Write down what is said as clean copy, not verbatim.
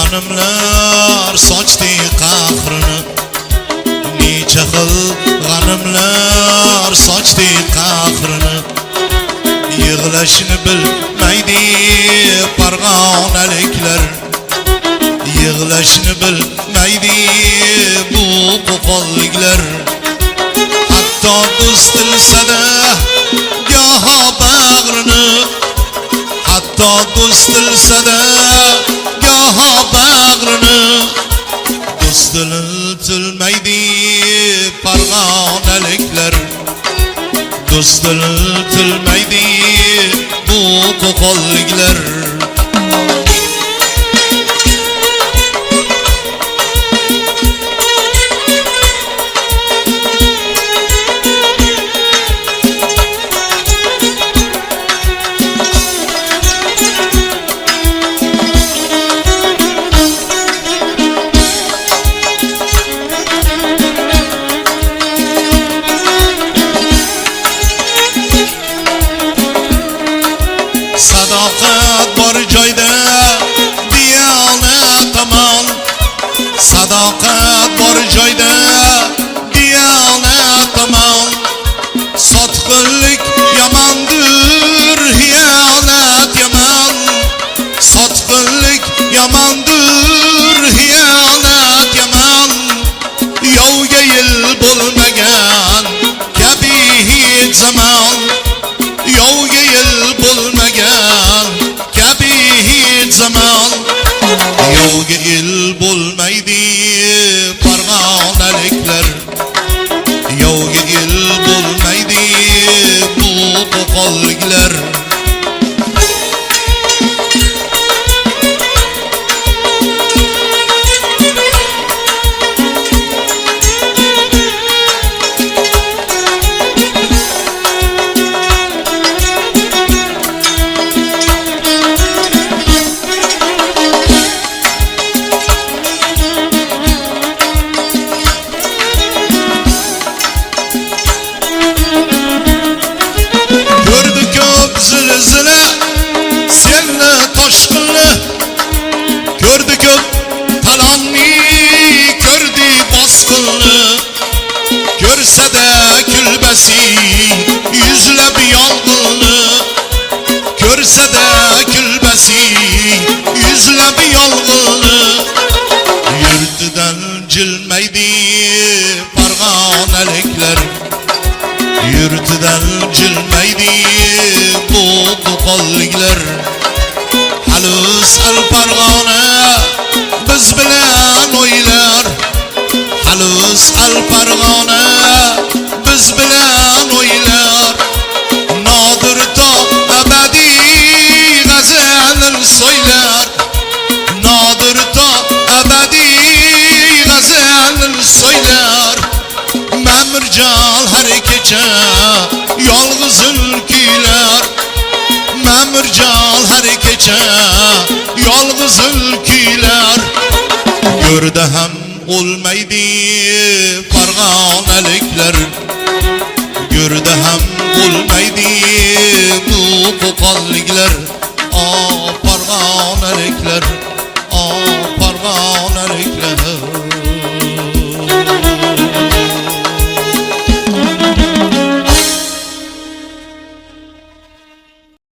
g'animlar sochdi qahrini, necha xil g'animlar sochdi qahrini, yig'lashni bilmaydi farg'onaliklar, yig'lashni bilmaydi bu qo'qonliklar. Hatto do'st dilsada goho bag'rini, hatto do'st dilsada goho bag'rini, do'st tilmaydi farg'onaliklar, do'st tilmaydi bu qo'qonliklar. Sadoqat bor joyda diyonat amal, sadoqat bor joyda diyonat amal, sotqinlik yomondir, xiyonat yomon, sotqinlik yomondir, xiyonat yomon, yovga yil bo'lmagan kabi hech zamon, yovga yil bo'lmagan kabi hech zamon, yovga yil bo'lmaydi farg'onaliklar, yovga yil bo'lmaydi bu qo'qonliklar. Zilzila selni toshqinni ko'rdi, ko'p talonni ko'rdi bosqinni, ko'rsada kulbasi yuzlab yolg'inni, ko'rsada kulbasi yuzlab yolg'inni, yurtidan jilmaydi farg'onaliklar, yurtidan jilmaydi bu qo'qonliklar. Halus al-Farg'ona biz bilan o'ylar, halus al-Farg'ona biz bilan o'ylar, nodir to abadiy g'azalin so'ylar, nodir to abadiy g'azalin so'ylar. Mamirjon har kecha yolg'izin kuylar, Mamirjon har kecha yolg'izin kuylar. Go'rda ham o'lmaydi farg'onaliklar, go'rda ham o'lmaydi bu